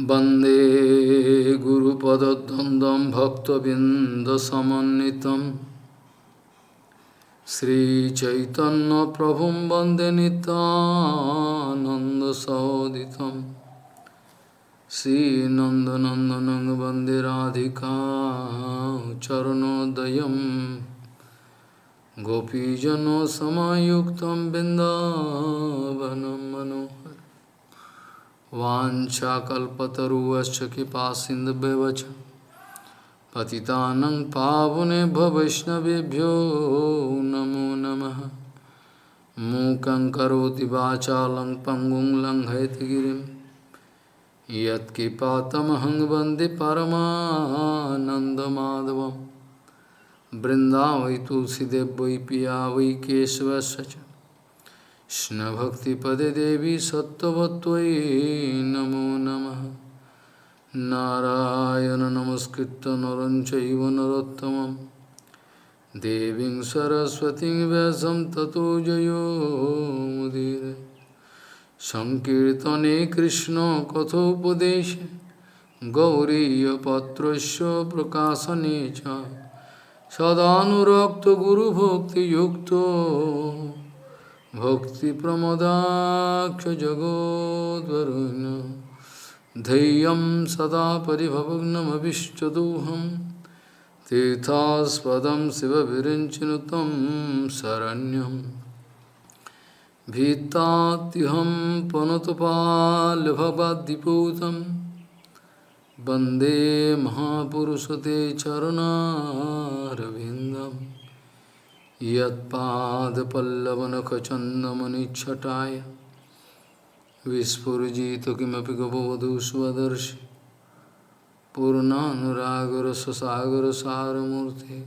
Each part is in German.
वंदे गुरुपद्वंद्वं भक्तबिंदसमन्वितं श्रीचैतन्यप्रभुं वंदे नित्यानन्दसहोदितं श्रीनन्दनन्दनं वंदे राधिका चरणोदयं गोपीजनसमायुक्तं बिन्दावनं मनोहरम् वाञ्छाकल्पतरुश्च कृपासिन्धुभ्यश्च पतितानं पावनेभ्यो वैष्णवेभ्यो नमो नमः। मूकं करोति वाचालं पङ्गुं लङ्घयितगिरिं यत्कृपातमहं वन्दे परमानन्दमाधवं। वृन्दावै तुलसीदेव वै पिया वै केशवस्य च कृष्णभक्तिपदे देवी सत्त्ववत्त्वयि नमो नमः। नारायण नमस्कृत्य नरं चैव नरोत्तमं देवीं सरस्वतीं व्यासं ततो जयो मुदीरये। संकीर्तने कृष्ण कथोपदेशे गौरीयपत्रस्य प्रकाशने च सदानुरक्तो गुरुभक्तियुक्तो भक्तिप्रमोदाक्ष जगोद्वरुण्य धैर्यं सदा परिभवग्नमभिष्टदोहं तीर्थास्पदं शिवविरिञ्चिनुतं शरण्यं भीतात्युहं पनुतपाल्भवद्दिपूतं वन्दे महापुरुषते चरणारविन्दम् यत्पादपल्लवनखचन्दमनिच्छटाय विस्फुजित किमपि गपवधू स्वदर्शि पूर्णानुरागरससागरसारमूर्ते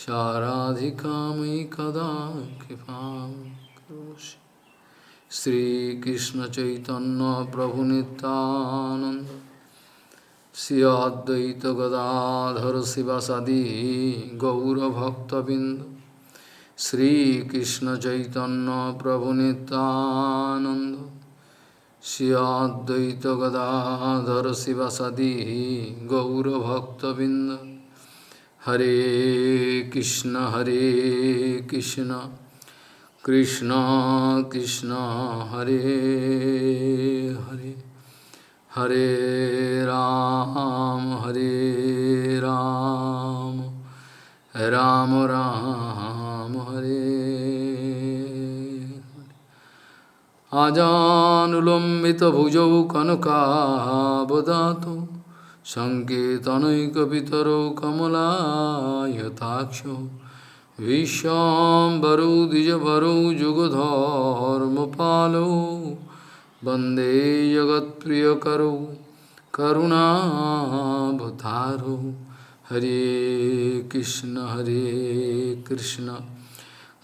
साराधिकामयि कदा कृपां करोषि। श्रीकृष्णचैतन्यप्रभुनितानन्द श्री अद्वैत गदाधर शिवासादि गौरभक्तबिंद श्रीकृष्ण चैतन्य प्रभु नित्यानंद श्री अद्वैत गदाधर शिवासादि गौरभक्तबिंद। हरे कृष्ण कृष्ण कृष्ण हरे हरे हरे राम राम राम हरे आजानुलम्बितभुजौ कनकावदातो सङ्केतनैकपितरौ कमलायताक्षौ विश्वाम्बरौ द्विजवरौ जुगधर्मपालौ वन्दे जगत्प्रियकरौ करुणावतारौ। हरे कृष्ण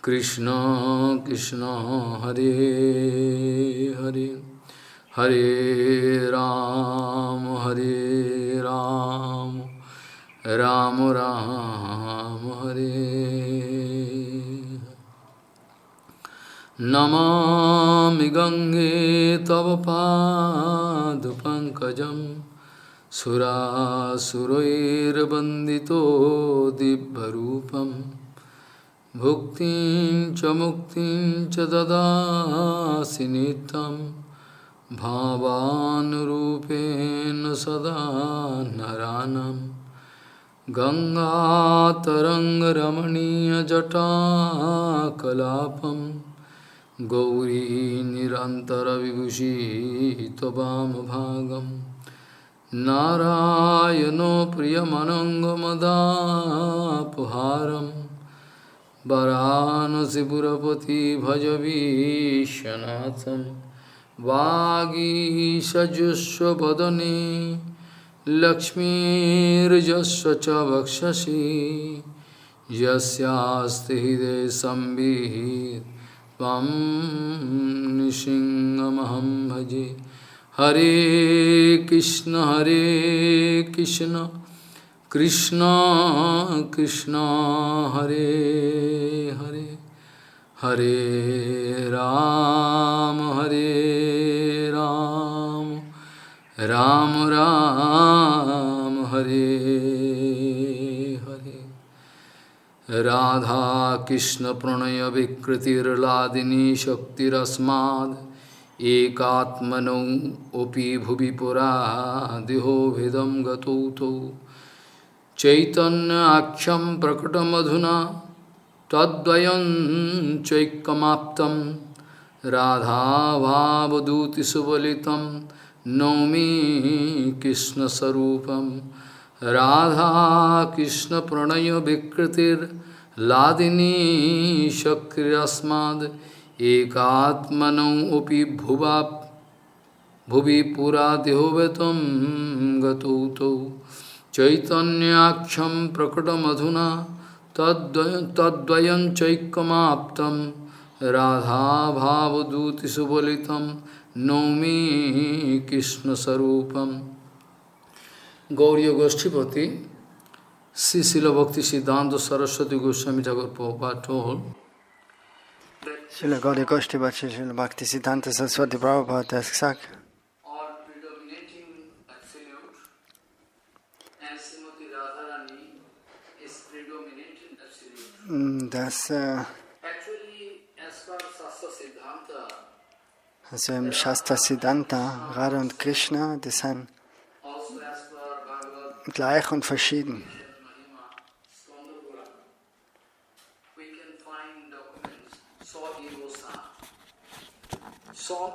कृष्ण कृष्ण हरे हरे हरे राम राम राम हरे। नमामि गंगे तव पादपङ्कजं सुरासुरैर्वन्दितो दिव्यरूपं भुक्तिं च मुक्तिं च ददासि नित्यं भावानुरूपेण सदा नरानं। गंगातरङ्गरमणीयजटाकलापं गौरी निरन्तरविभूषित वामभागं नारायणो प्रियमनङ्गमदापहारं वरानसीपुरपति भजवीशनाथं। वागीशजुष्वदने लक्ष्मीर्यस्य च वक्षसि यस्यास्ति हृदये संविहितं त्वं नृसिंहमहं भजे। हरे कृष्ण कृष्ण कृष्ण हरे हरे हरे Ram Ram Ram Hare Hare Radha Krishna Pranaya Vikritir Ladini Shaktirasmad Ekatmano Opi Bhuvi Pura Diho Vedam Gatauto Chaitanya Aksham Prakatamadhuna Tadvayan Chaikamaptam Radha Vavaduti Subalitam Naumi Krishna Sarupam Radha Krishna Pranaya Vikritir Ladini Shakriyasmad Ekatmano Upi Bhuvi Pura Dihovetam Gatauto Chaitanyaksham Prakatamadhuna Tadvayan Chaikamaptam Radha Bhavaduti Subalitam Naumi Krishna Sarupam. Gauriya Goshtipati, Srila Bhakti Siddhanta Saraswati Goswami Thakur Prabhupada told, Srila Gauriya Goshtipati, Srila Bhakti Siddhanta Saraswati Prabhupada has gesagt, all predominating absolute and Srimati Radharani is predominating absolute. dass Actually, as far as Shastra Siddhanta, also im Shastra Siddhanta, Radha und Krishna, die sind also as per Bhagavad gleich und verschieden. Mahima, Skanda Purana, we can find documents, Sa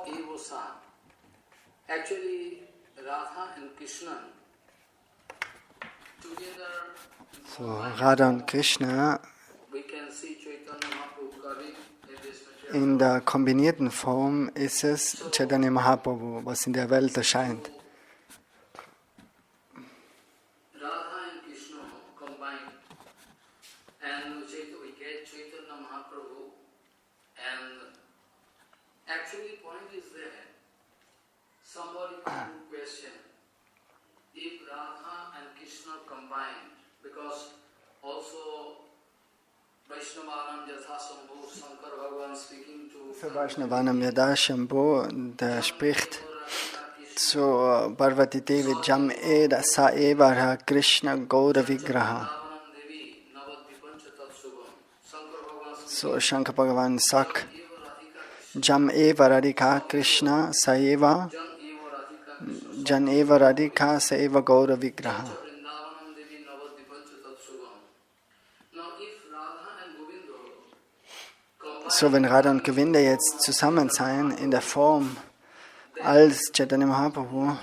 Evo Sa. Actually, Radha and Krishna together, So, Radha und Krishna we can see Chaitanya Mahaprabhu coming in this material. in der kombinierten Form ist es Chaitanya Mahaprabhu, was in der Welt erscheint. Radha and Krishna combined, and we get Chaitanya Mahaprabhu, and actually point is there. Somebody can question if Radha and Krishna combined, because also Vaishnavanam Yathasambhu, Shankar Bhagavan speaking to Für Vaishnavanam Yadashambhu, der spricht zu Parvati Devi Jam Eda Sa Eva Krishna Gaura Vigraha. So Shankar Bhagavan sagt, Jam Eva Radhika Krishna Sa Eva Jan Eva Radhika Sa Eva Gaura Vigraha. So, wenn Radha und Govinda jetzt zusammen sein in der Form als Chaitanya Mahaprabhu,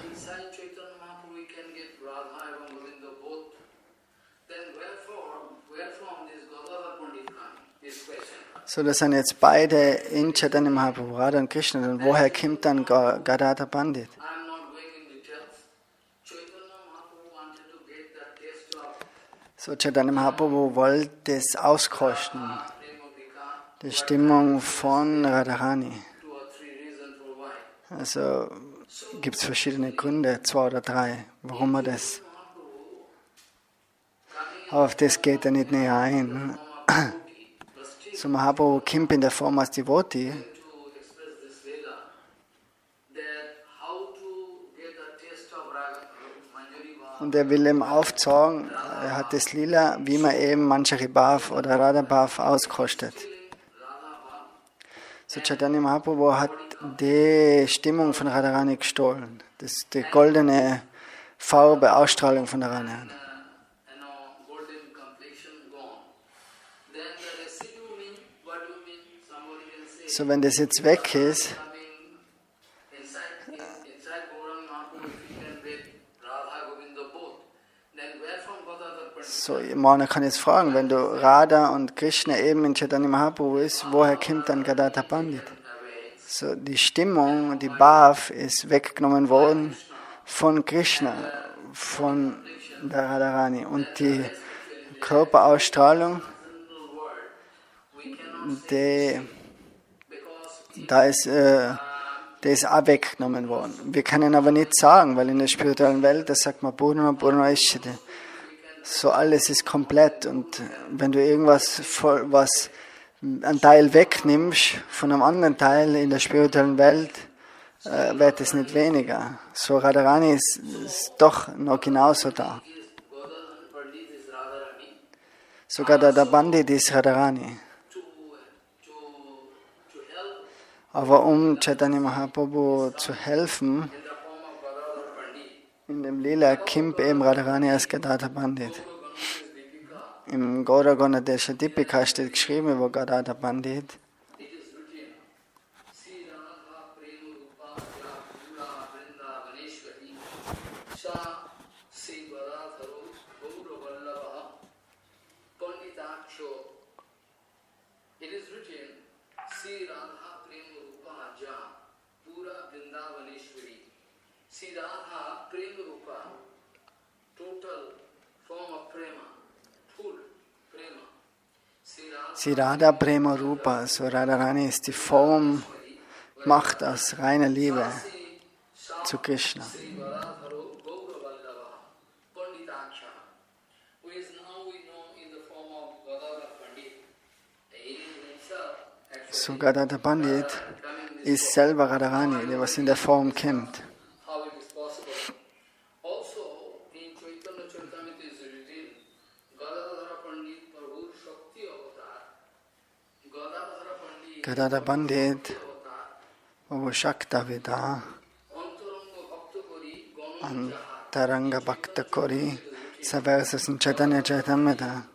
so das sind jetzt beide in Chaitanya Mahaprabhu, Radha und Krishna, dann woher kommt dann Gadadhar Pandit? So, Chaitanya Mahaprabhu wollte es auskosten, die Stimmung von Radharani. Also gibt es verschiedene Gründe, 2 oder 3, warum er das. Aber auf das geht er nicht näher ein. So Mahaprabhu kommt in der Form als Devotee. Und er will ihm aufzeigen, er hat das Lila, wie man eben Manjari Bhav oder Radha Bhav auskostet. So Chaitanya Mahaprabhu hat die Stimmung von Radharani gestohlen. Das ist die goldene Farbe, Ausstrahlung von Radharani. So wenn das jetzt weg ist, so, man kann jetzt fragen, wenn du Radha und Krishna eben in Chaitanya Mahaprabhu ist, woher kommt dann Gadadhar Pandit? So, die Stimmung, die Bhav ist weggenommen worden von Krishna, von der Radharani. Und die Körperausstrahlung, die ist auch weggenommen worden. Wir können aber nicht sagen, weil in der spirituellen Welt, da sagt man Purna, Purna Ishite. So alles ist komplett, und wenn du irgendwas, einen Teil wegnimmst von einem anderen Teil in der spirituellen Welt, wird es nicht weniger. So Radharani ist doch noch genauso da. Sogar der Bandit ist Radharani. Aber um Chaitanya Mahaprabhu zu helfen, in dem Lila Kimp eben Radharani als Gadadhar Pandit. Im Gauragona Desha Dipika steht geschrieben über Gadadhar Pandit. Sie Radha Prema Rupa, so Radharani ist die Form, Macht aus reiner Liebe zu Krishna. So Gadadhar Pandit ist selber Radharani, der was in der Form kennt. Gadadhar Pandit, Prabhu Shaktavida, Antaranga Bhakta Kori, verses in Chaitanya Charitamrita.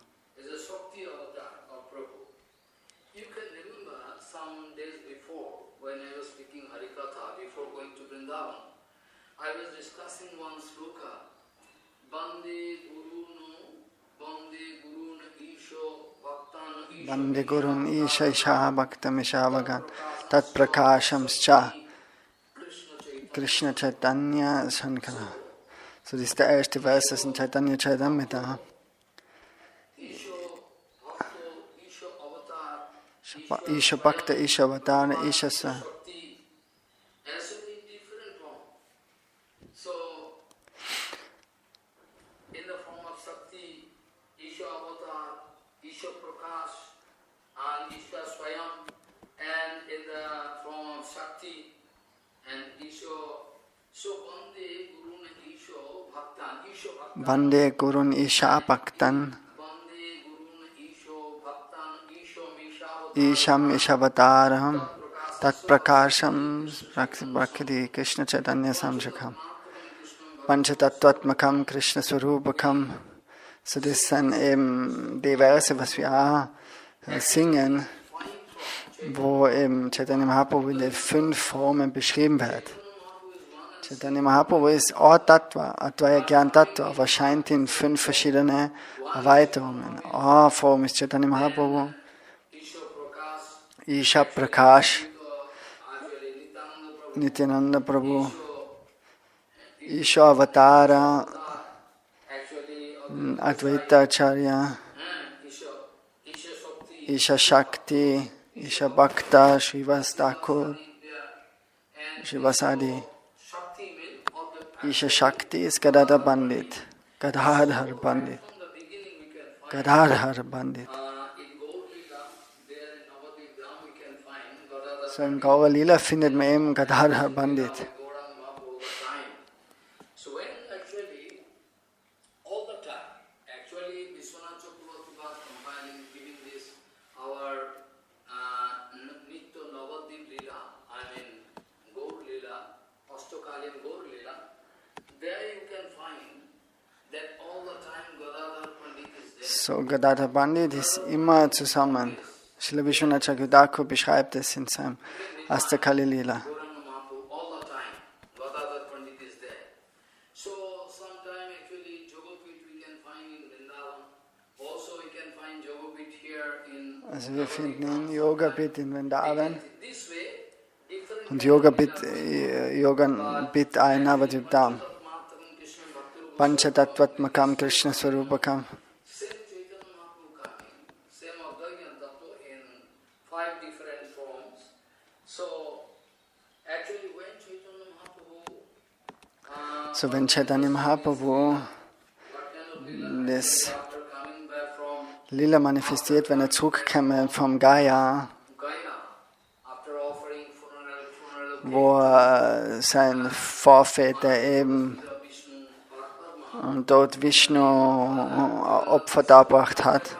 Bande Gurun Isha Isha Bhaktam Ishavagan Tat Prakashamscha Krishna Chaitanya Shankara. So, das ist der erste Vers, das in Chaitanya Charitamrita. Isha Bhakta Isha Avatar Isha Sa. Vande Gurun Isha Bhaktan Isham Ishavatāraham Tat Prakasham Bhakti Krishna Chaitanya Samshakam Panchatattvatmakam Krishna Swarupakam. So, das sind eben die Verse, was wir auch singen, wo eben Chaitanya Mahaprabhu in den 5 Formen beschrieben wird. Chaitanya Mahaprabhu ist Tattva, Advaya Gyan Tattva, aber scheint in 5 verschiedene Erweiterungen. Form ist Chaitanya Mahaprabhu, Isha Prakash, Nityananda Prabhu, Isha Avatara, Advaita Acharya, Isha Shakti, Isha Bhakta, Srivas Thakur, Srivasadi. Isha Shakti ist Gadadhar Pandit. Gadadhar Pandit. Gadadhar Pandit. So, im Gaura Lila findet man eben Gadadhar Pandit. So, Gadadhar Pandit ist immer zusammen. Srila Vishwanath Chakravarti beschreibt es in seinem Astakali Lila. Also wir finden in Yogapith in Vrindavan und Yogapith ein Navadvip Dham. Panchatattvatmakam Krishna Swarupakam. So, wenn Chaitanya Mahaprabhu das Lila manifestiert, wenn er zurückkäme vom Gaya, wo sein Vorväter eben dort Vishnu Opfer dargebracht hat.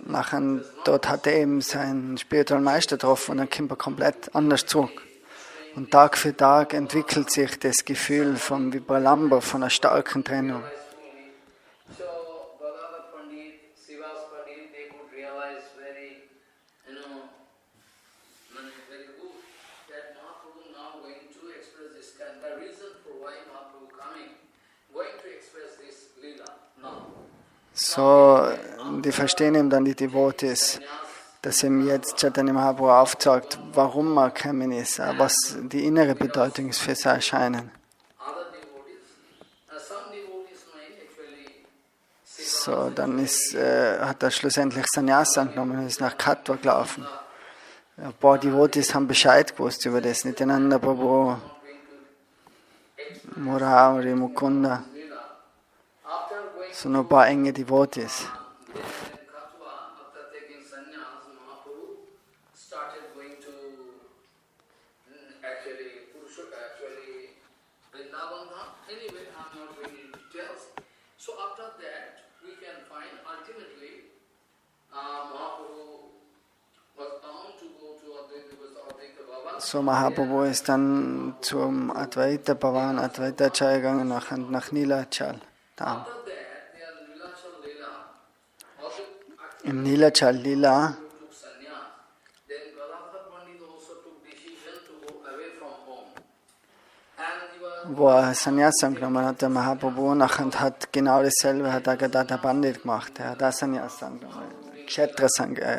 Nachher, dort hat er eben seinen spirituellen Meister getroffen und dann kommt er komplett anders zurück. Und Tag für Tag entwickelt sich das Gefühl vom Vipralambha, von einer starken Trennung. So, die verstehen eben dann die Devotees, dass ihm jetzt Chaitanya Mahaprabhu aufzeigt, warum er gekommen ist, was die innere Bedeutung ist für sein Erscheinen. So, dann hat er schlussendlich Sannyas angenommen und ist nach Katwa gelaufen. Ein paar Devotees haben Bescheid gewusst über das, Nityananda Prabhu, Murari, Mukunda. So nur ein paar enge Devotees. So Mahaprabhu ist dann zum Advaita Bhavan, Advaita Acharya gegangen, nach Nilachal. Da. Im Nilachal Lila wo er Sannyas angenommen hat, der Mahaprabhu, nachher hat genau dasselbe, hat er Gadadhar Pandit gemacht. Er hat auch Sannyas angenommen. Kshetra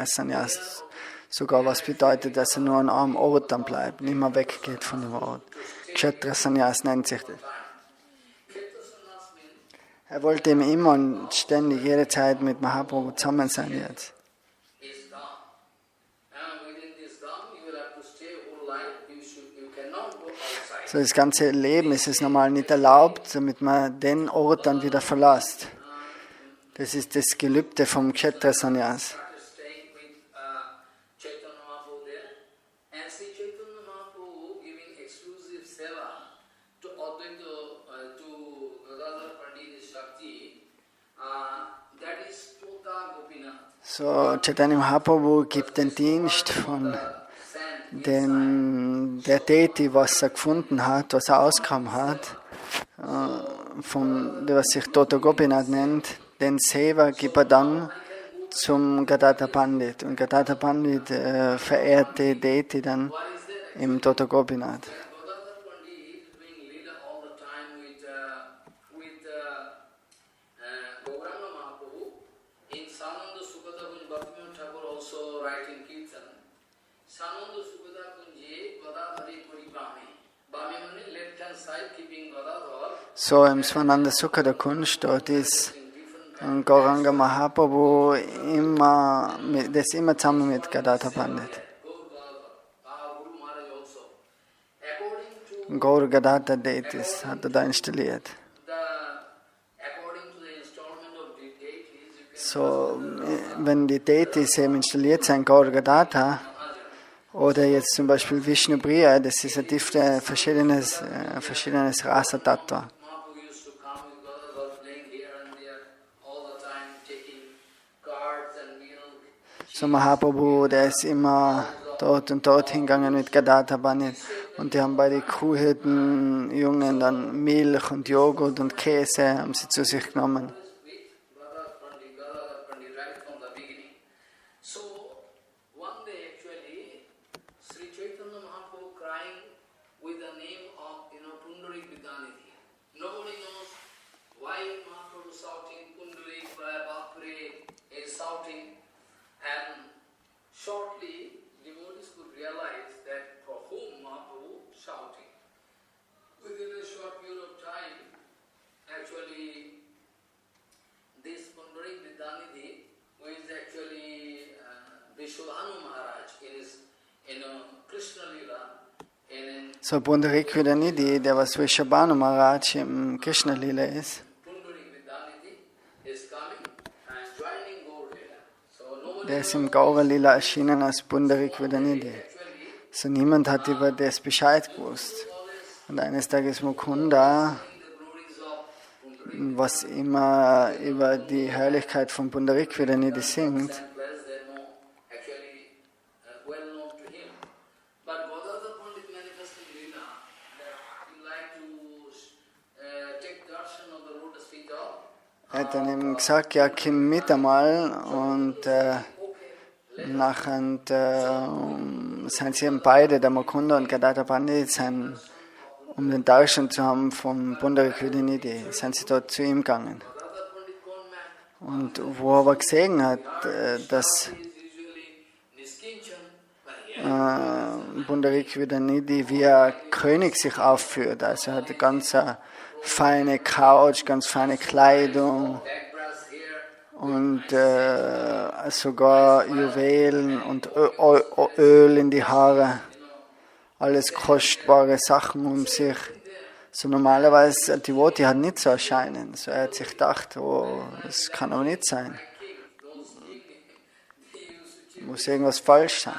Sannyas. Sogar was bedeutet, dass er nur an einem Ort dann bleibt, nicht mehr weggeht von dem Ort. Kshetra Sannyas nennt sich das. Er wollte ihm immer und ständig, jede Zeit mit Mahaprabhu zusammen sein jetzt. So das ganze Leben ist es normal nicht erlaubt, damit man den Ort dann wieder verlässt. Das ist das Gelübde vom Kshetra Sannyas. So, Chaitanya Mahaprabhu gibt den Dienst von der Deity, was er gefunden hat, was er ausgekommen hat, was sich Toto Gopinath nennt, den Seva gibt er dann zum Gadadhar Pandit. Und Gadadhar Pandit verehrt die Deity dann im Toto Gopinath. So im Svananda Sukha der Kunst, dort ist Gauranga Mahaprabhu das immer zusammen mit Gadadhar Pandit. Gaur Gadadhar Deities hat er da installiert. So, wenn die Deities eben installiert sind, Gaur Gadadhar, oder jetzt zum Beispiel Vishnu Priya, das ist ein verschiedenes Rasa Tattva. So Mahaprabhu, der ist immer dort und dort hingegangen mit Gadadhar Pandit. Und die haben bei den Kuhhirten Jungen dann Milch und Joghurt und Käse haben sie zu sich genommen. Shortly, devotees could realize that for whom Mahaprabhu shouting. Within a short period of time, actually, this Pundarik Vidyanidhi, who is actually Vishwadhanu Maharaj, in Krishna Lila. So Pundarik Vidyanidhi, der was Vishwadhanu Maharaj im Krishna Lila ist. Der ist im Gaura Lila erschienen als Pundarik Vedanidhi. So niemand hat über das Bescheid gewusst. Und eines Tages Mukunda, was immer über die Herrlichkeit von Pundarik Vedanidhi singt, er hat dann eben gesagt, ja, komm mit einmal und nachher sind sie eben beide, der Mukunda und Gadadhar Pandit, um den Darshan zu haben vom Pundarik Vedanidhi, sind sie dort zu ihm gegangen. Und wo er aber gesehen hat, dass Pundarik Vedanidhi wie ein König sich aufführt, also er hat eine ganz feine Couch, ganz feine Kleidung und sogar Juwelen und Öl in die Haare, alles kostbare Sachen um sich. So normalerweise, ein Devotee hat nicht so erscheinen. So er hat sich gedacht, oh, das kann aber nicht sein. Muss irgendwas falsch sein.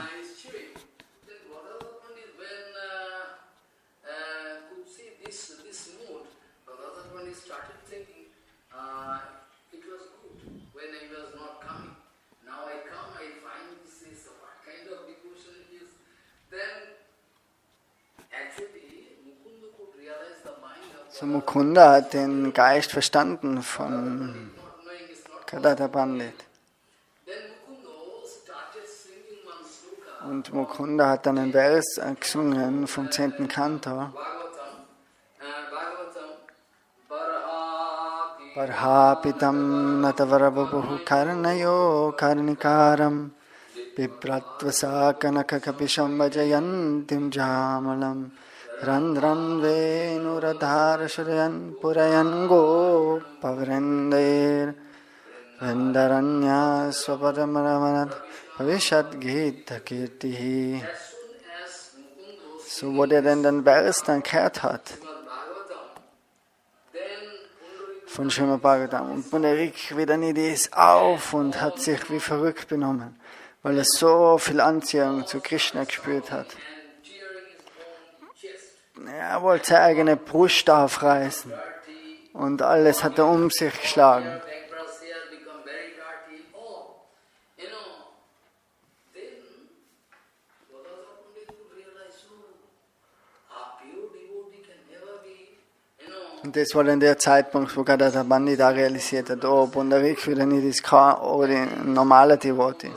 So Mukunda hat den Geist verstanden von Gadadhar Pandit. Und Mukunda hat dann einen Vers gesungen vom 10. Kanto. Parhapitam natavarababuhu karnayo karnikaram bibratvasa kanakakapisham vajayantim jamalam Randran venuradhar shrayan purayan go pavrendair vendaranya swapadamaramanat bhavishat gita kirtihi. So wo der denn den Vers dann gehört hat von Srimad Bhagavatam und Pundarik Vedanidhi ist auf und hat sich wie verrückt benommen, weil er so viel Anziehung zu Krishna gespürt hat. Er wollte seine eigene Brust aufreißen und alles hat er um sich geschlagen. Und das war dann der Zeitpunkt, wo Gadadhar Pandit da realisiert hat, oh, Pundarik Vedanidhi ist kein normaler Devotee.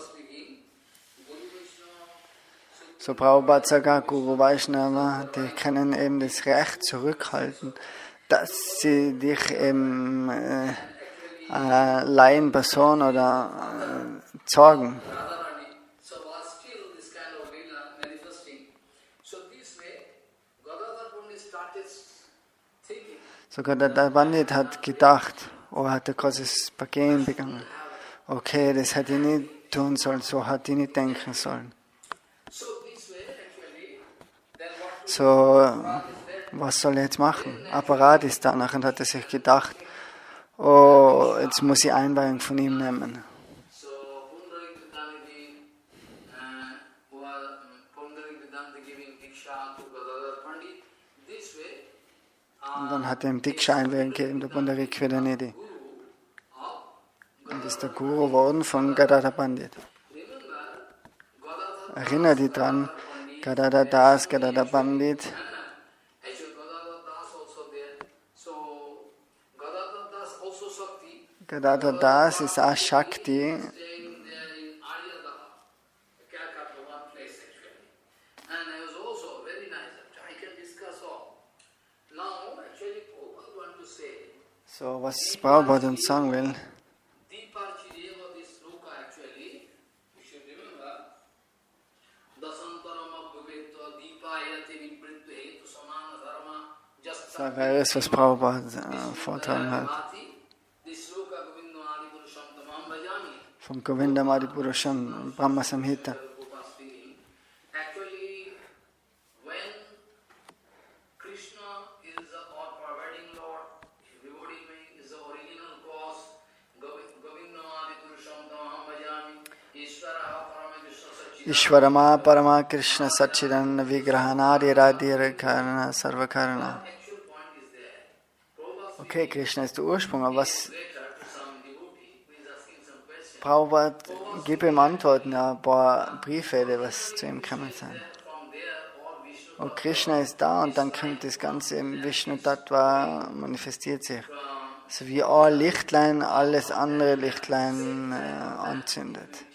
So Prabhupada sagt, Guru Vaishnava, die können eben das Recht zurückhalten, dass sie dich eben Laienperson oder zeigen. So Gadadhar Pandit hat gedacht, oh, hat er großes Vergehen begangen. Okay, das hätte ich nicht tun sollen, so hätte ich nicht denken sollen. So, was soll er jetzt machen? Apparat ist da. Nachher hat er sich gedacht, oh, jetzt muss ich Einweihung von ihm nehmen. Und dann hat er ihm Diksha Einweihung gegeben, der Pundarik Vedanidhi. Und ist der Guru geworden von Gadadhar Pandit. Erinnere dich dran, Gadadhar Das, Gadadhar Pandit. Gadadhar Das ist auch Shakti. So, was Prabhupada uns sagen will. Das wäre es, was Prabhupada vortragen hat. Vom Govindam Adipurusham, Brahma Samhita. Ishvarama Parama Krishna Satchidananda Vigrahanari Radhira Karana Sarvakarana. Okay, Krishna ist der Ursprung, aber was Prabhupada, gib ihm Antworten, ja, ein paar Briefe, die was zu ihm kommen sind. Und Krishna ist da und dann kommt das Ganze im Vishnu Tattva, manifestiert sich. So wie ein Lichtlein alles andere Lichtlein anzündet.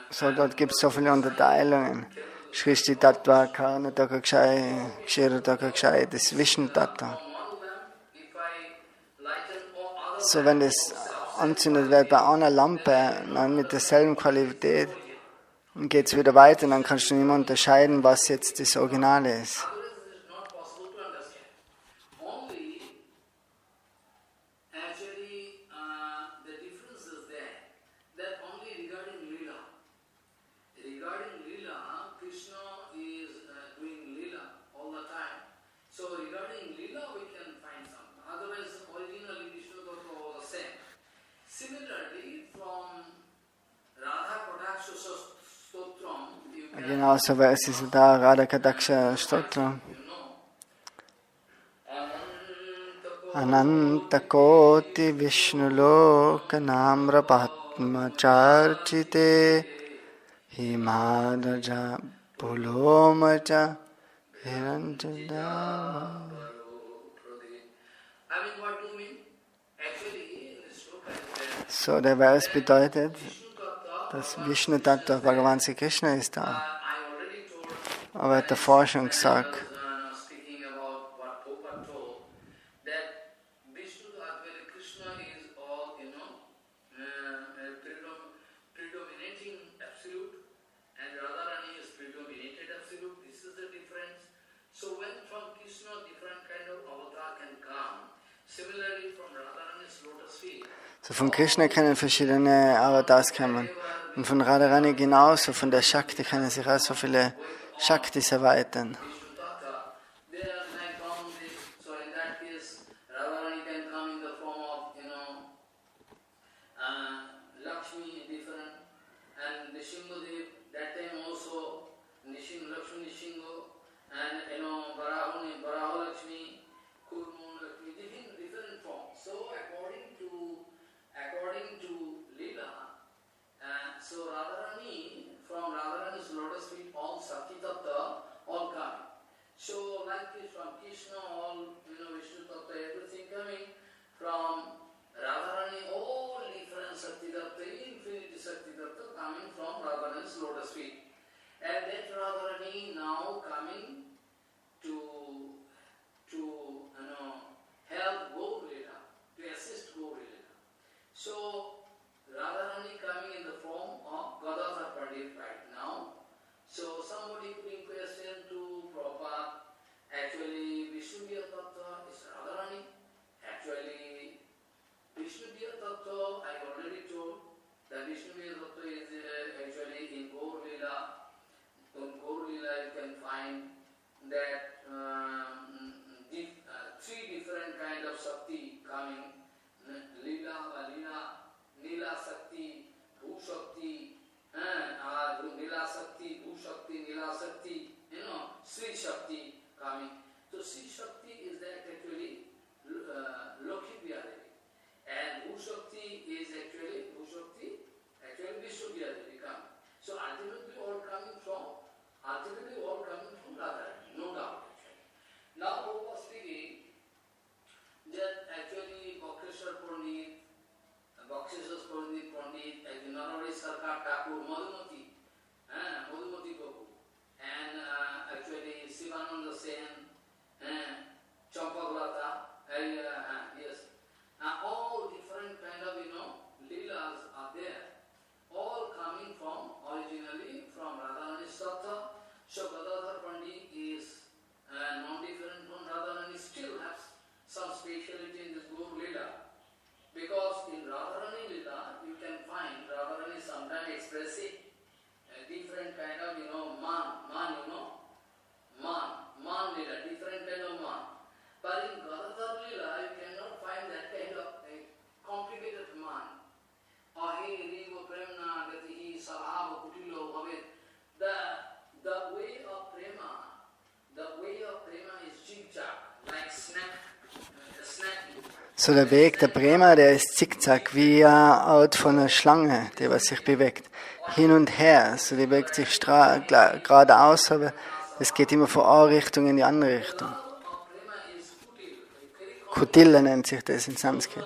So, dort gibt es so viele Unterteilungen. Shrishti Tattva, Karna Taka Kshai, Kshira Taka Kshai, das Vishnu Tattva. So, wenn das anzündet wird bei einer Lampe, dann mit derselben Qualität, und geht es wieder weiter, dann kannst du nicht mehr unterscheiden, was jetzt das Originale ist. Genauso wäre es da Radha Kadaksha Stotram. Ananta Koti Vishnu Loka Namra Patma Charchite Himadaja Pulomacha Hiranjada. So, der Vers bedeutet, dass Vishnu Tattva Bhagavan Sri Krishna ist da. Aber er hat davor schon gesagt, so von Krishna können verschiedene Avatars kommen. Und von Radharani genauso, von der Shakti können sich auch so viele Shaktis erweitern. So der Weg der Prema, der ist zickzack, wie eine Art von einer Schlange, die was sich bewegt. Hin und her, so die bewegt sich geradeaus, aber es geht immer von einer Richtung in die andere Richtung. Kutila nennt sich das in Sanskrit.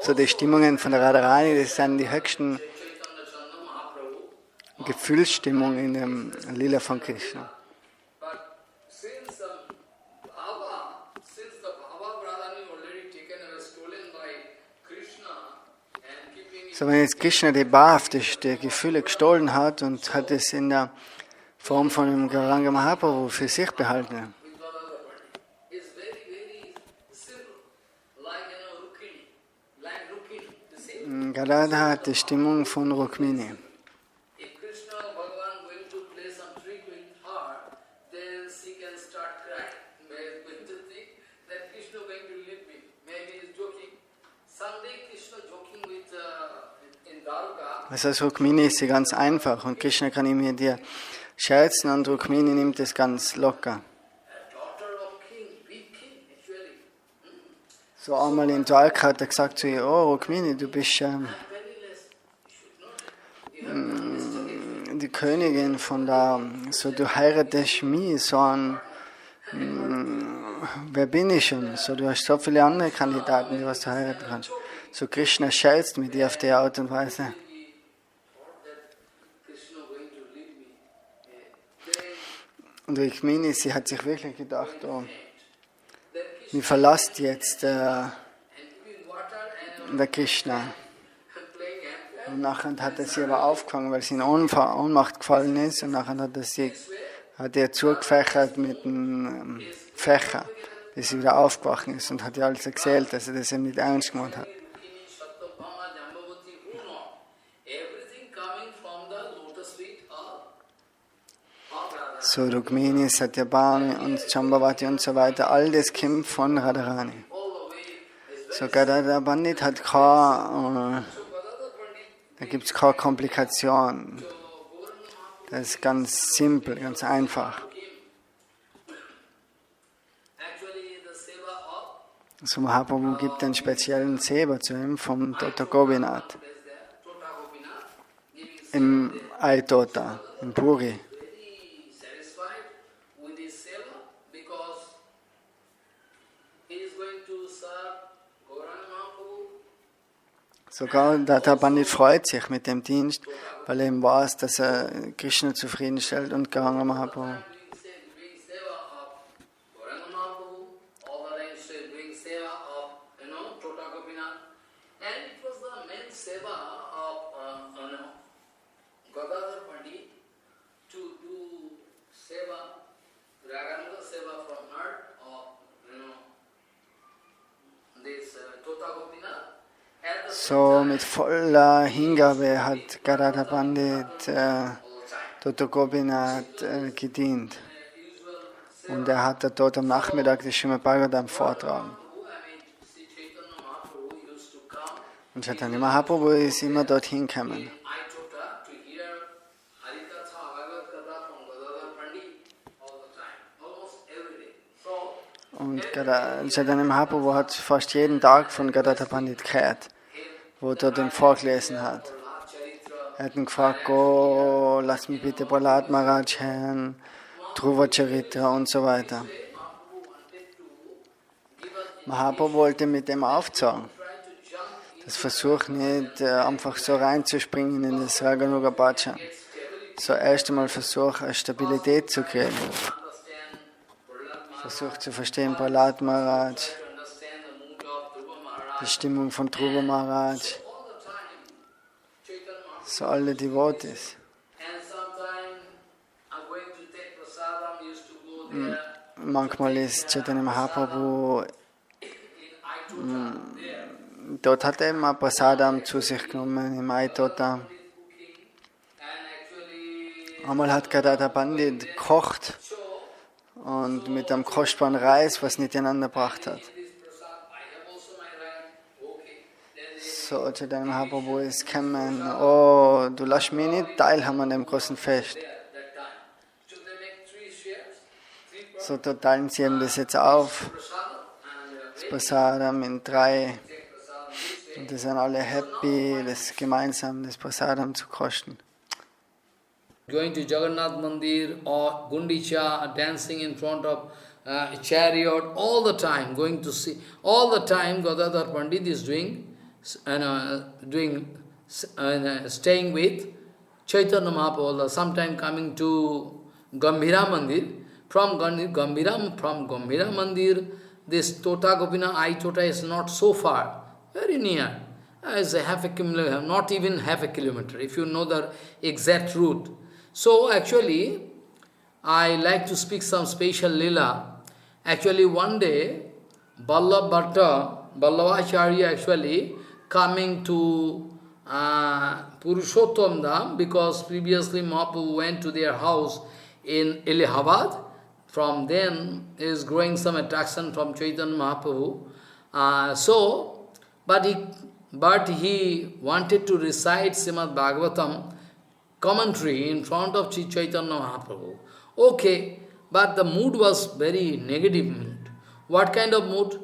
So die Stimmungen von der Radharani, das sind die höchsten Gefühlsstimmungen in dem Lila von Krishna. So wenn jetzt Krishna die Bhav, die Gefühle gestohlen hat und hat es in der Form von einem Gauranga Mahaprabhu für sich behalten. Gadadhar hat die Stimmung von Rukmini. Also als Rukmini ist sie ganz einfach und Krishna kann ihm mit dir scherzen und Rukmini nimmt es ganz locker. So einmal in Dwarka hat er gesagt zu ihr, oh Rukmini, du bist die Königin von da, so du heiratest mich, so ein, wer bin ich schon? So du hast so viele andere Kandidaten, die was du heiraten kannst. So Krishna scherzt mit dir auf die Art und Weise. Und Rukmini, sie hat sich wirklich gedacht, oh, mir verlässt jetzt der Krishna. Und nachher hat er sie aber aufgefangen, weil sie in Ohnmacht gefallen ist. Und nachher hat er zugefächert mit einem Fächer, bis sie wieder aufgewacht ist. Und hat ihr alles erzählt, dass er das eben nicht ernst gemeint hat. So Rukmini, Satyabhami und Shambhavati und so weiter, all das kommt von Radharani. So Gadadhar Pandit hat da gibt es keine Komplikation. Das ist ganz simpel, ganz einfach. So Mahaprabhu gibt einen speziellen Seva zu ihm vom Tota Gopinath im Aitota, in Puri. Sogar Gadadhar Pandit freut sich mit dem Dienst, weil er eben weiß, dass er Krishna zufriedenstellt und Gauranga Mahaprabhu. So mit voller Hingabe hat Gadadhar Pandit Tota Gopinath gedient. Und er hat dort am Nachmittag das Srimad Bhagavatam vortragen. Und Chaitanya Mahaprabhu ist immer dorthin gekommen. Und Chaitanya Mahaprabhu hat fast jeden Tag von Gadadhar Pandit gehört, wo er dort vorgelesen hat. Er hat ihn gefragt, oh, lass mich bitte Prahlad Maharaj hören, Dhruva Charitra und so weiter. Mahaprabhu wollte mit dem aufzeigen. Das versucht nicht einfach so reinzuspringen in das Raganuga Bhajan. So erst einmal versucht, eine Stabilität zu kriegen. Versucht zu verstehen Prahlad Maharaj, die Stimmung von Dhruva Maharaj, so alle Devotees. Manchmal ist Chaitanya Mahaprabhu, dort hat er immer Prasadam zu sich genommen, im Aitota. Einmal hat Gadadhar Pandit gekocht und mit einem kostbaren Reis, was Nityananda gebracht hat. So, Chaitanya Mahaprabhu ist gekommen, oh, du lässt mich nicht teilhaben an dem großen Fest. So, da teilen sie eben das jetzt auf, das Prasadam in 3. Und die sind alle happy, das gemeinsam das Prasadam zu kosten. Going to Jagannath Mandir or Gundicha, dancing in front of a chariot, all the time, going to see, all the time Gadadhar Pandit is staying with Chaitanya Mahaprabhu, sometime coming to Gambhira Mandir. From Gambhira Mandir, this Tota Gopinath, I Tota is not so far, very near. It's a half a kilometer, not even half a kilometer, if you know the exact route. So actually, I like to speak some special lila. Actually, one day, Vallabh Bhatta, Vallabhacharya actually coming to Purushottam Dham, because previously Mahaprabhu went to their house in Allahabad. From then is growing some attraction from Chaitanya Mahaprabhu. But he wanted to recite Srimad Bhagavatam commentary in front of Chaitanya Mahaprabhu. Okay, but the mood was very negative mood. What kind of mood?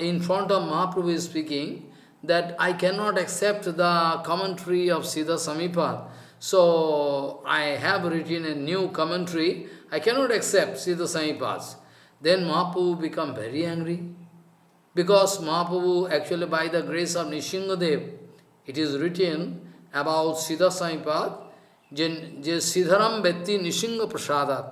In front of Mahaprabhu is speaking that I cannot accept the commentary of Siddha Samipad. So I have written a new commentary. I cannot accept Siddha Samipads. Then Mahaprabhu become very angry. Because Mahaprabhu, actually by the grace of Nishingadev, it is written about Siddha Samipad, Siddharam Vetti Nishinga Prasadat.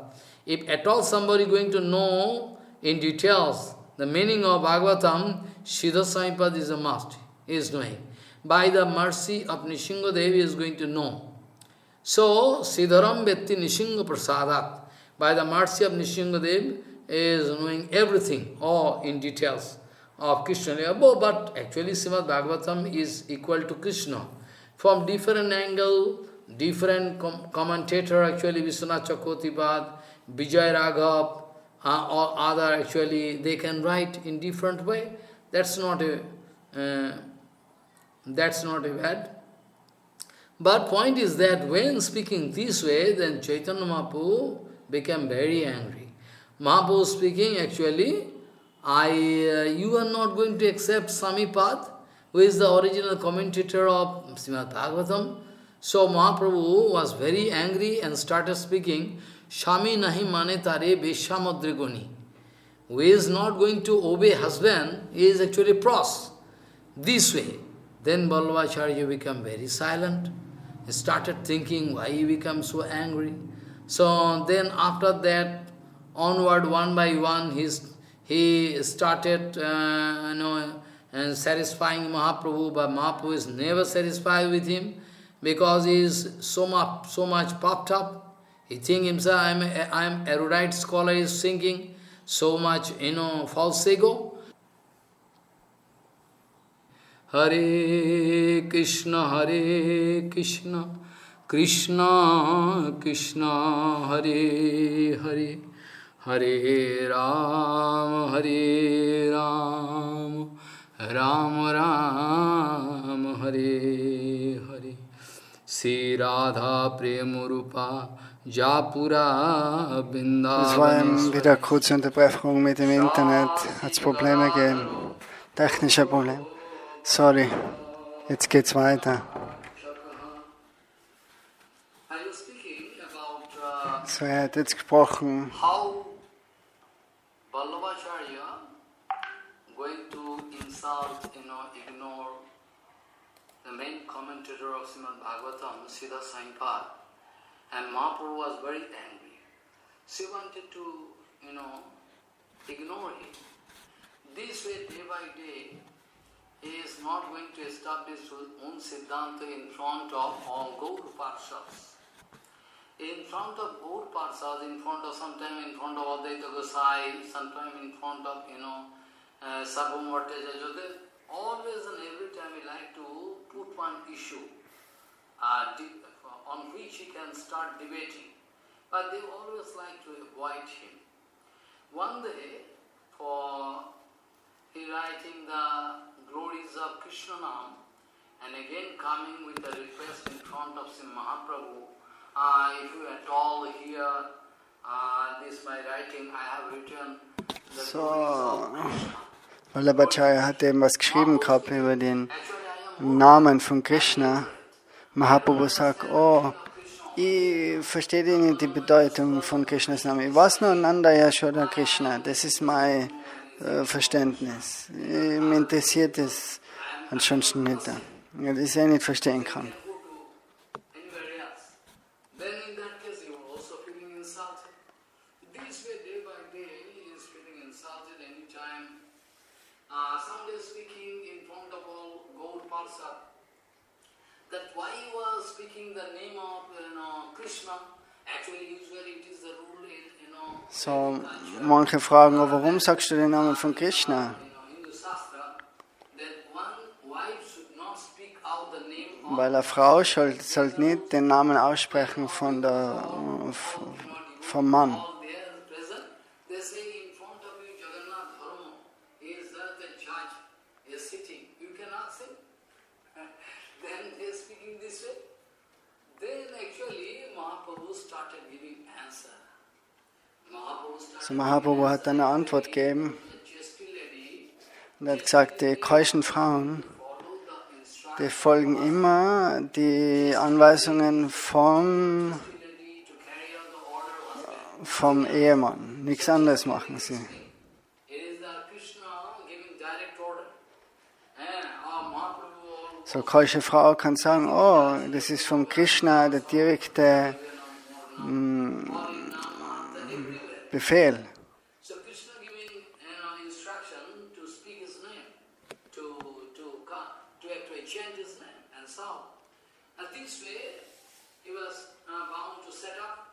If at all somebody going to know in details the meaning of Bhagavatam, Siddha Samipad is a must. He is knowing. By the mercy of Nishingadev, he is going to know. So, Siddharam Vetti Nishinga Prasadat. By the mercy of Nishingadev, is knowing everything, all in details of Krishna. But actually, Srimad Bhagavatam is equal to Krishna. From different angle, different commentator, actually Vishwanath Chakravartipad, Vijay Raghav, or other, actually, they can write in different way. That's not a bad. But point is that when speaking this way, then Chaitanya Mahaprabhu became very angry. Mahaprabhu speaking, actually, you are not going to accept Samipad, who is the original commentator of Srimad Bhagavatam. So Mahaprabhu was very angry and started speaking, Shami nahi mane tare beshamadrigoni. Who is not going to obey husband, he is actually pros. This way. Then Vallabhacharya became very silent. He started thinking why he became so angry. So then after that, onward one by one, he started satisfying Mahaprabhu, but Mahaprabhu is never satisfied with him because he is so much puffed up. He thinks himself, I am erudite scholar, is thinking so much, false ego. Hare Krishna, Krishna Krishna, Hare Hare, Hare Ram, Ram Ram, Hare Hare. Sri Radha Premurupa Japura Es war wieder eine kurze Unterbrechung mit dem Internet, hat es Probleme gegeben, technische Probleme. Sorry, jetzt geht's weiter. So, er hat jetzt gesprochen, how Vallabhacharya going to insult, ignore the main commentator of Srimad Bhagavatam, Siddha Saipad, and Mahaprabhu was very angry. She wanted to, ignore him. This way, day by day, he is not going to establish his own Siddhanta in front of all Gaur Parshads. In front of Gaur Parshads, sometime in front of Advaita Gosai, sometime in front of, Sarvabhauma Bhattacharya, always and every time we like to put one issue on which he can start debating. But they always like to avoid him. One day, for he writing the glories of Krishna Nam, and again coming with a request in front of Sri Mahaprabhu, if you at all hear this my writing, I have written the glories of Krishna. Vallabhacharya hat eben was geschrieben gehabt über den Namen von Krishna. Mahaprabhu sagt, oh, ich verstehe nicht die Bedeutung von Krishnas Namen. Ich weiß nur Nanda Yashoda Krishna. Das ist mein Verständnis. Mich interessiert es ansonsten nicht. Ja, das ich nicht verstehen kann. That why you are speaking the name of Krishna, actually usually it is the rule in So, manche fragen, oh, warum sagst du den Namen von Krishna? Hindu Shastra, that one wife should not speak out the name of Weil eine Frau soll nicht den Namen aussprechen vom Mann. all there present. They say in front of you Jagannath Dharma, he is there, the judge is sitting. You cannot say. Then they are speaking this way. Then actually Mahaprabhu started giving answer. So Mahaprabhu hat eine Antwort gegeben und hat gesagt, die keuschen Frauen, die folgen immer die Anweisungen vom Ehemann. Nichts anderes machen sie. So keusche Frau kann sagen, oh, das ist vom Krishna der direkte Befehl. So Krishna giving instruction to speak his name, to actually change his name and so on. And this way he was bound to set up.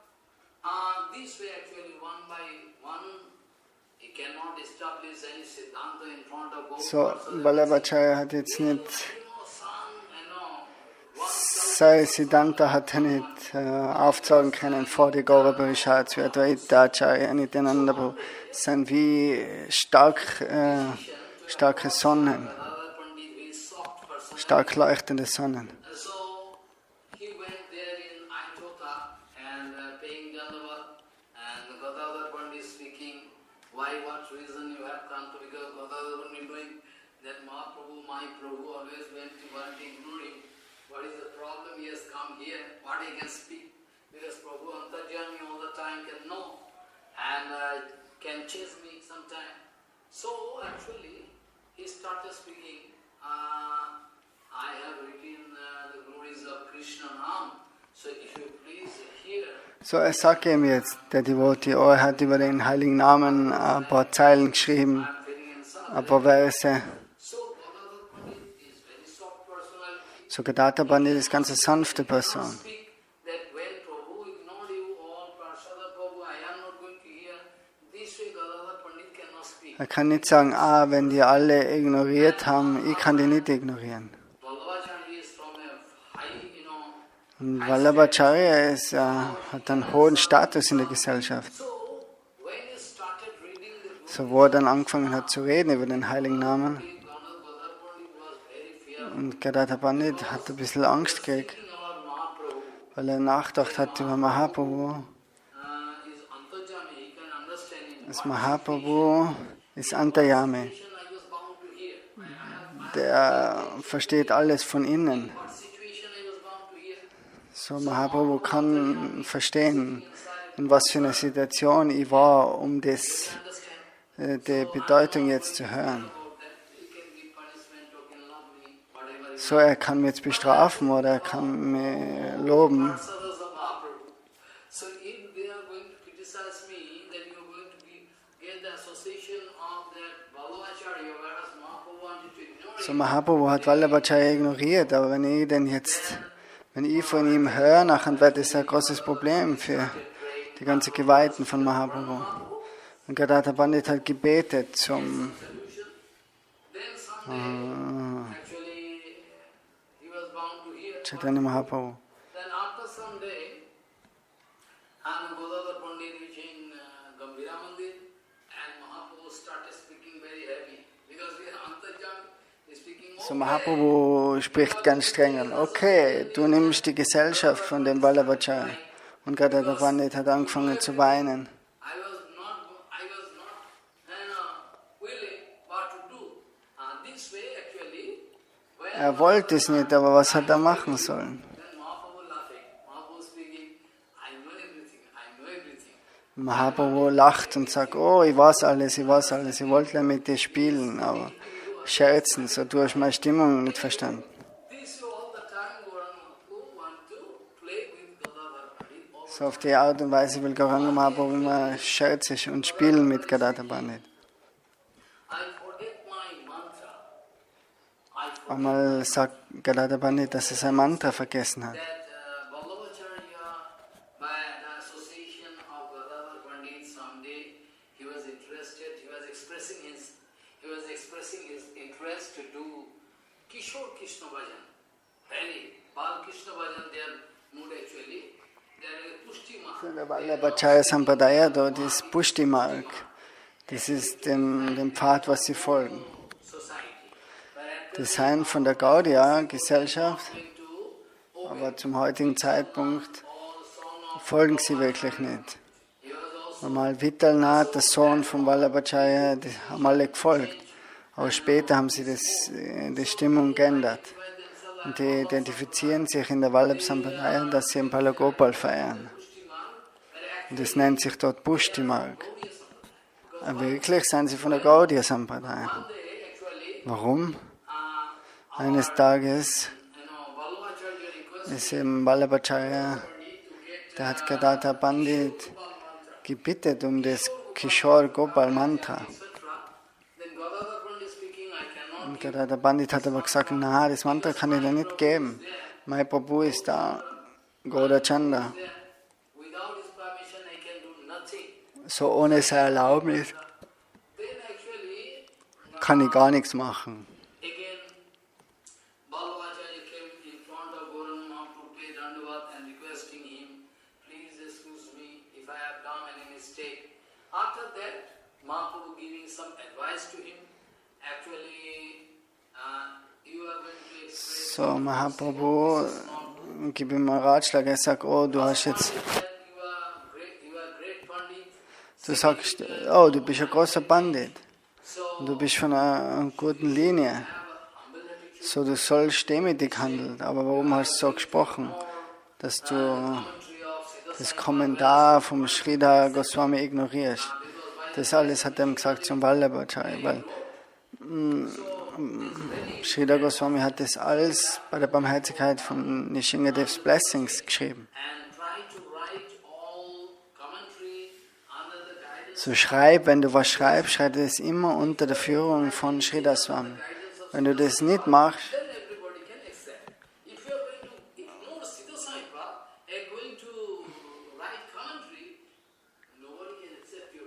This way actually one by one he cannot establish any Siddhanta in front of both. So, Vallabhacharya hat jetzt nicht sein Siddhanta hat er nicht aufzeigen können vor die Gaura-Parishad, wie Advaita Acharya, Nityananda, sind wie starke Sonnen, stark leuchtende Sonnen. So he went there in Aitota and paying Dandavat, and Gadadhar Pandit speaking, why, what reason you have come to, because Gadadhar Pandit knowing that Mahaprabhu, my Prabhu always went to ignore him. What is the problem? He has come here, what he can speak, because Prabhu Antarjami all the time can know and can chase me sometime. So actually he started speaking, I have written the glories of Krishna Nam, so if you please hear. So, er sagt ihm jetzt, der Devotee, oh, er hat über den heiligen Namen ein paar Zeilen geschrieben, I'm feeling inside. ein paar Verse. So Gadadhar Pandit is very soft personality. So, Gadadhar Pandit ist ganz eine sanfte Person. Speak that when Prabhu ignored you all, Prasada Prabhu, I am not going to hear. This way Gadadhar Pandit cannot speak. Er kann nicht sagen, wenn die alle ignoriert haben, ich kann die nicht ignorieren. Vallabhacharya is from a high, Und Vallabhacharya hat einen hohen Status in der Gesellschaft. So when he started reading the book, So, wo er dann angefangen hat zu reden über den heiligen Namen, Gadadhar Pandit was very fearful. und Gadadhar Pandit hat ein bisschen Angst gekriegt, Thinking about Mahaprabhu weil er nachgedacht hat über Mahaprabhu. is Antarjami, he can understand him. Das Mahaprabhu ist Antaryami, I was bound to hear. der versteht alles von innen. What situation I was bound to hear. So, Mahaprabhu kann verstehen, in was für einer Situation ich war, um das, die Bedeutung jetzt zu hören. About that, he can give punishment or can love me, whatever is So, er kann mich jetzt bestrafen oder er kann mich loben. Parsadas of Mahaprabhu. So if they are going to criticize me, then you are going to get the association of that Vallabhacharya, whereas Mahaprabhu wanted to ignore So, him. Mahaprabhu hat Vallabhacharya ignoriert, aber wenn ich von ihm höre, dann wird das ein großes Problem für die ganzen Geweihten von Mahaprabhu. Und Gadadhar Pandit hat gebetet zum Then someday, actually, he was bound to hear. Chaitanya Mahaprabhu. Then after some So Mahaprabhu spricht ganz streng an. Okay, du nimmst die Gesellschaft von dem Vallabhacharya. Und Gadadhar Pandit hat angefangen zu weinen. Er wollte es nicht, aber was hat er machen sollen? Mahaprabhu lacht und sagt, oh, ich weiß alles, ich wollte mit dir spielen, aber scherzen, so du hast meine Stimmung nicht verstanden. So auf die Art und Weise will Gauranga Mahaprabhu immer scherzen und spielen mit Gadadhar Pandit. Einmal sagt Gadadhar Pandit, dass er sein Mantra vergessen hat. In der Vallabhacharya Sampradaya dort ist Pushti Marg. Das ist dem Pfad, was sie folgen. Die seien von der Gaudiya-Gesellschaft, aber zum heutigen Zeitpunkt folgen sie wirklich nicht. Einmal Vittalnath, der Sohn von Vallabhacharya, die haben alle gefolgt. Aber später haben sie die Stimmung geändert. Und die identifizieren sich in der Vallabh Sampradaya, dass sie einen Palagopal verehren. Und das nennt sich dort Pushti Marg. Aber wirklich sind sie von der Gaudiya Sampradaya. Warum? Eines Tages ist eben Vallabhacharya, der hat Gadadhar Pandit gebeten um das Kishore Gopal Mantra. Und Gadadhar Pandit hat aber gesagt, na, das Mantra kann ich dir nicht geben. Mein Prabhu ist da, Gaura Chanda. So ohne seine Erlaubnis kann ich gar nichts machen. So, Mahaprabhu gibt ihm einen Ratschlag. Er sagt, oh, du sagst, oh, du bist ein großer Pandit. Du bist von einer guten Linie. So, du sollst demütig handeln. Aber warum hast du so gesprochen, dass du das Kommentar vom Sridhar Goswami ignorierst? Das alles hat er ihm gesagt zum Vallabhacharya, weil Sridhar Goswami hat das alles bei der Barmherzigkeit von Nishingadevs Blessings geschrieben. So wenn du was schreibst, schreib das immer unter der Führung von Sridhar Swami. Wenn du das nicht machst,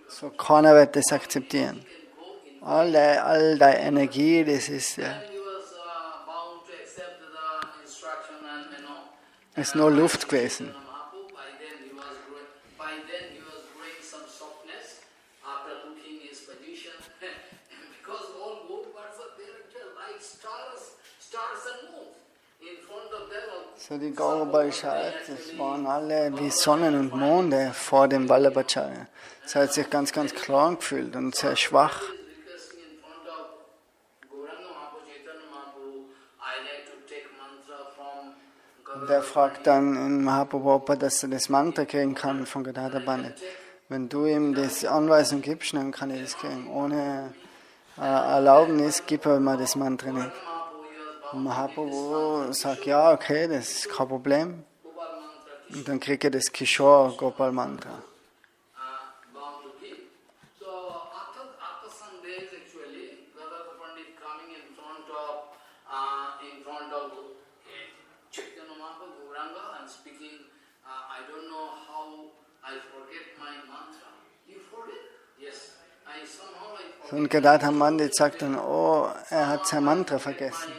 so keiner wird das akzeptieren. All deine Energie, das ist nur Luft gewesen. So die Gaurabalshat, das waren alle wie Sonnen und Monde vor dem Vallabhacharya. Es hat sich ganz, ganz klein gefühlt und sehr schwach. Und der fragt dann in Mahaprabhu, ob er das Mantra kriegen kann von Gadadhar Pandit. Wenn du ihm das Anweisung gibst, dann kann ich das kriegen. Ohne Erlaubnis gibt er mir das Mantra nicht. Und Mahaprabhu sagt, ja, okay, das ist kein Problem. Und dann kriegt er das Kishore Gopal Mantra. Und Gadadhar Pandit sagt dann, oh, er hat sein Mantra vergessen.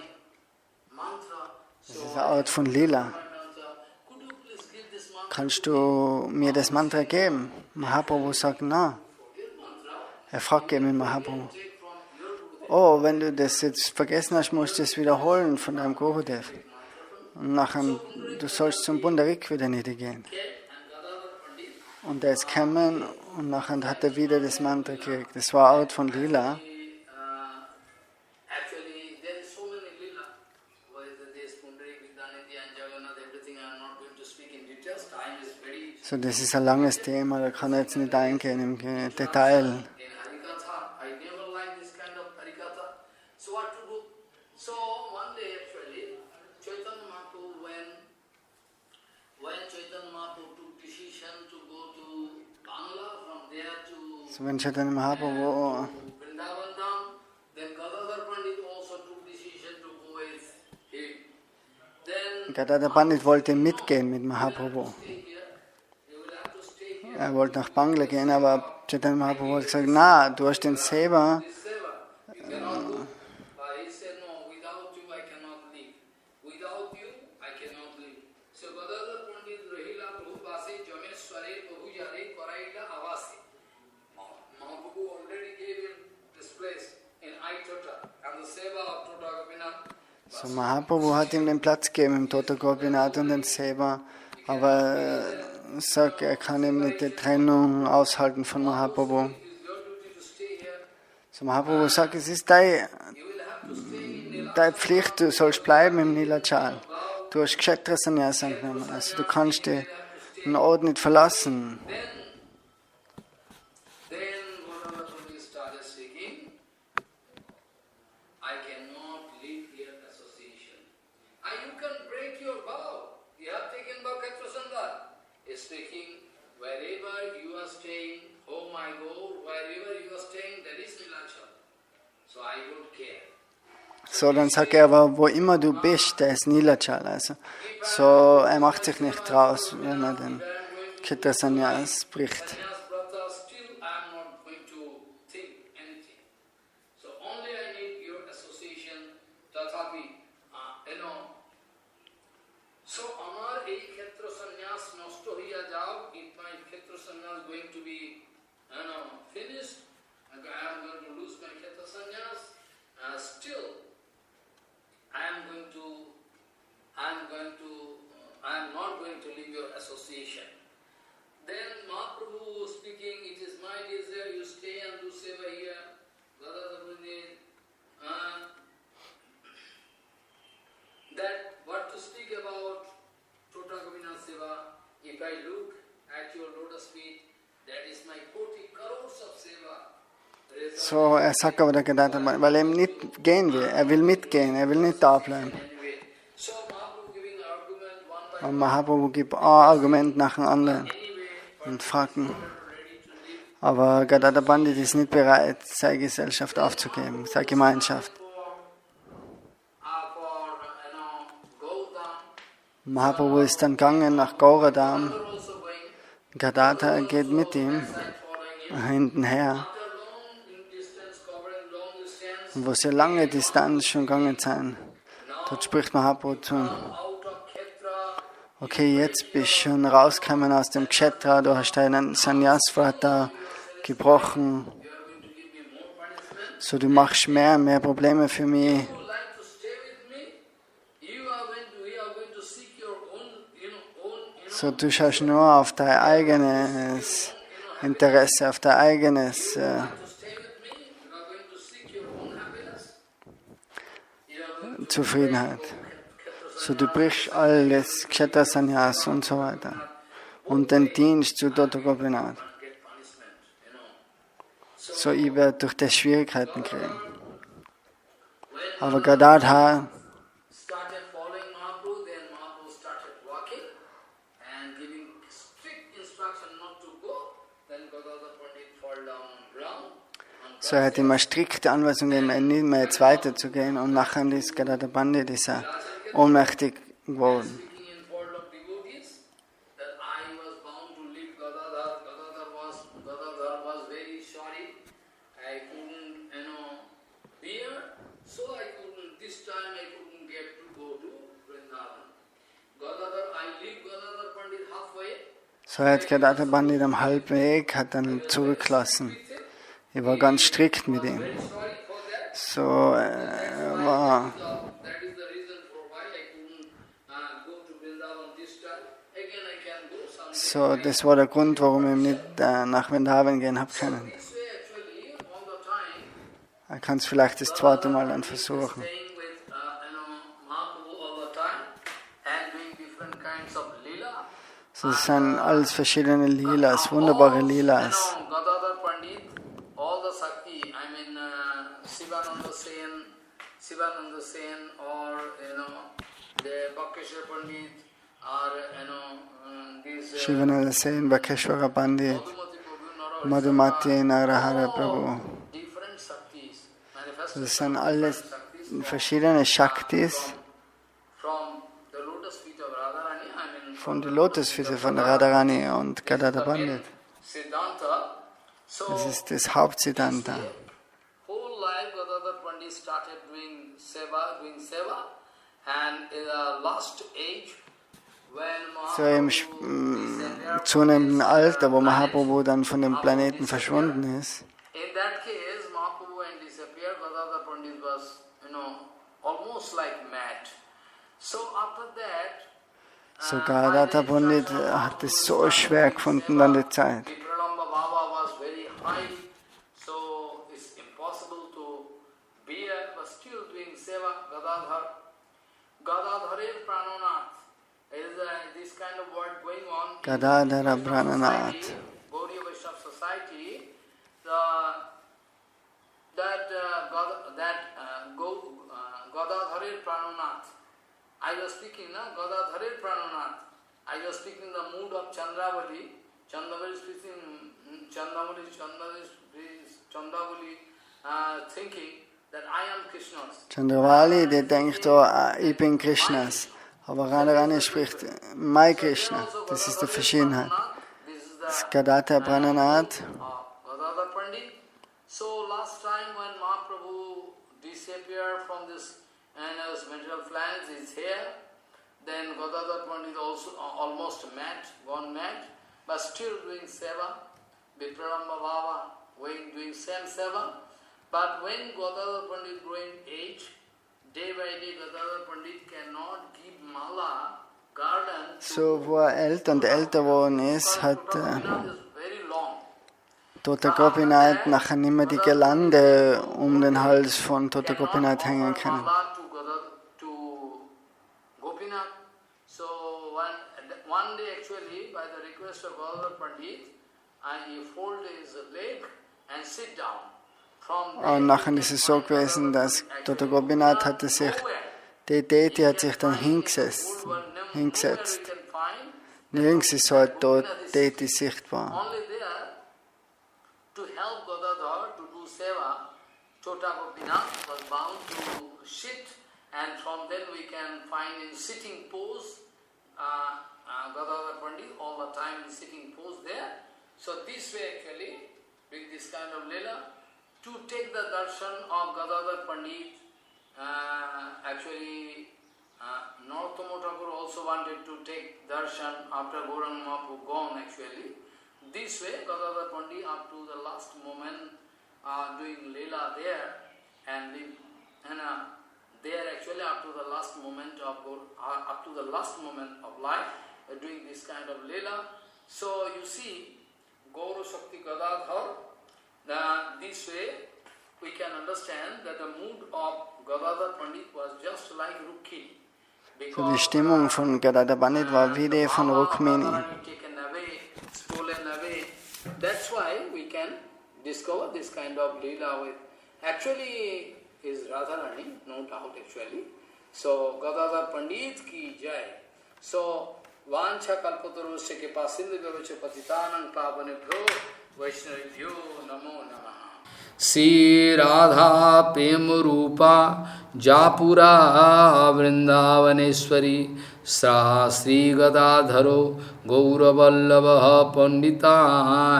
Das ist eine Art von Lila. Kannst du mir das Mantra geben? Mahaprabhu sagt, na. Er fragt eben Mahaprabhu, oh, wenn du das jetzt vergessen hast, musst du es wiederholen von deinem Gurudev. Und nachher, du sollst zum Pundarik wieder niedergehen. Und er ist gekommen und nachher hat er wieder das Mantra gekriegt. Das war Art von Lila. So, das ist ein langes Thema, da kann ich jetzt nicht eingehen im Detail. So, wenn Chaitanya Mahaprabhu Gadadhar Pandit wollte mitgehen mit Mahaprabhu. Er wollte nach Bangla gehen, aber Chaitanya Mahaprabhu hat gesagt, na, du hast den Seva. So, Mahaprabhu hat ihm den Platz gegeben im Tota Gopinath und den Seva, aber sagt, er kann ihm nicht die Trennung aushalten von Mahaprabhu. So, Mahaprabhu sagt, es ist deine Pflicht, du sollst bleiben im Nilachal. Du hast Kshetra Sannyas angenommen, also du kannst den Ort nicht verlassen. So, dann sagt er aber, wo immer du bist, der ist Nilachal. Also, so, er macht sich nicht raus, wenn er den Kshetra Sannyas bricht. I am not going to leave your association. Then Mahaprabhu speaking, it is my desire you stay and do seva here. That what to speak about Tota Gopinath Seva, if I look at your lotus feet, that is my 40 crores of seva. So, er sagt aber der Gadadhar, weil er nicht gehen will. Er will mitgehen, er will nicht da bleiben. Und Mahaprabhu gibt ein Argument nach dem anderen und fragt ihn. Aber Gadadhar Pandit ist nicht bereit, seine Gesellschaft aufzugeben, seine Gemeinschaft. Mahaprabhu ist dann gegangen nach Gauradham. Gadadhar geht mit ihm hinten her. Und wo sie lange Distanz schon gegangen sind, dort spricht Mahaprabhu zu ihm. Okay, jetzt bist du schon rausgekommen aus dem Kshetra, du hast deinen Sannyasvrata gebrochen. So, du machst mehr und mehr Probleme für mich. So, du schaust nur auf dein eigenes Interesse, auf dein eigenes Zufriedenheit. So, du brichst alles, Kshetra Sannyas und so weiter. Und den Dienst zu Tota Gopinath. So, ich werde durch das Schwierigkeiten kriegen. Aber Gadadhar so, er hat immer strikte Anweisungen gegeben, nicht mehr jetzt weiterzugehen. Und nachher ist Gadadhar Pandit ohnmächtig geworden. So hat Gadadhar Pandit am Halbweg, hat dann zurückgelassen. Ich war ganz strikt mit ihm. So, That is the reason for why I couldn't go to Vrindavan this time. Again, I can go someday. das war der Grund, warum ich nicht nach Vrindavan gehen habe können. This way, actually, all the time, Er kann es vielleicht das zweite Mal dann versuchen. staying with Mahaprabhu all the time and doing different kinds of lila. So, das sind alles verschiedene Lilas, wunderbare Lilas. Gadadhar Pandit, all the Sakti, I mean Sivananda Sen, or the Bhakeshwar Pandit, or these Shivananda Sen, Bakeshwara Pandit, Madhumati Prabhu, Madhumati Narahara Prabhu. different Saktis, manifested Das sind alles verschiedene Shaktis from the lotus feet of Radharani, I mean von den Lotusfüßen von Radharani und Gadadhar Pandit. Siddhanta. So, Das ist das Hauptsiddhanta. whole life Gadadhar Pandit started doing seva, and in the last age, when So im zunehmenden Alter, wo Mahaprabhu dann von dem Planeten verschwunden ist, in that case, Mahaprabhu when disappeared, Gadadhar Pandit was, almost like mad. So after that, so Gadadhar Pandit hat es so schwer gefunden dann die Zeit. Vipralamba Baba was very high, so it's impossible to bear, but still doing seva, Gadadharer Prananath. There is this kind of word going on. Gadadhara in Prananath. society, Gaudiya Vaishnava society, Gadadharer Prananath. I was speaking, Gadadharer Prananath. I was speaking the mood of Chandravali. Chandravali speaking, Chandravali, thinking that I am Krishna's. Chandravali, der denkt, ich bin Krishnas. Aber Radharani spricht Mai Krishna. Das ist die Verschiedenheit. This is Das the ist Gadadhar Prananath. Gadadhar Pandit. So last time when Mahaprabhu disappeared from this material planet, is here, then Gadadhar Pandit also almost mad, gone mad, but still doing seva. Vipralamba Baba doing same seva. But when Gadadhar Pandit growing age, day by day Gadadhar Pandit cannot give mala, garden. So, wo er älter und älter geworden ist, hat Gopinath is very long. Tota Gopinath nachher nicht mehr die Girlande um den Hals von Tota Gopinath hängen können. To Gopinath. So one day actually, by the request of Gadadhar Pandit, he folded his leg and sit down. Und nachher ist es so gewesen, dass Tota Gopinath hatte sich, die Deity hat sich dann hingesetzt. Nirgends ist so eine Deity sichtbar. Only there, to help Gadadhar to do seva, Tota Gopinath was bound to sit, and from then we can find in sitting pose, Gadadhar Pandit all the time in sitting pose there. So this way actually, with this kind of lila, to take the darshan of Gadadhar Pandit, actually Narottama Thakur also wanted to take darshan after Gauranga Mahaprabhu gone actually. This way Gadadhar Pandit up to the last moment doing lila there, and there actually up to the last moment of life doing this kind of lila. So you see Gaura Shakti Gadadhar, this way we can understand that the mood of Gadadhar Pandit was just like Rukmini. So die Stimmung von Gadadhar Pandit war wie die von Rukmini. Taken away, stolen away. That's why we can discover this kind of lila with. Actually, is Radharani, no doubt actually. So Gadadhar Pandit ki jai. So Vancha kalpatarusya ke pasindu vyavacha patitanang pavanebhyo Vaishnavibhyo namo namaha. Sri Radha Prem Rupa Japura Vrindavaneshwari Sa Sri Gadadharo Gauravallabha Pandita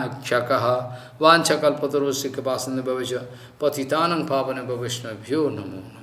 Akshakaha Vancha kalpatarusya ke pasindu vyavacha patitanang pavanebhyo Vaishnavibhyo namo namaha.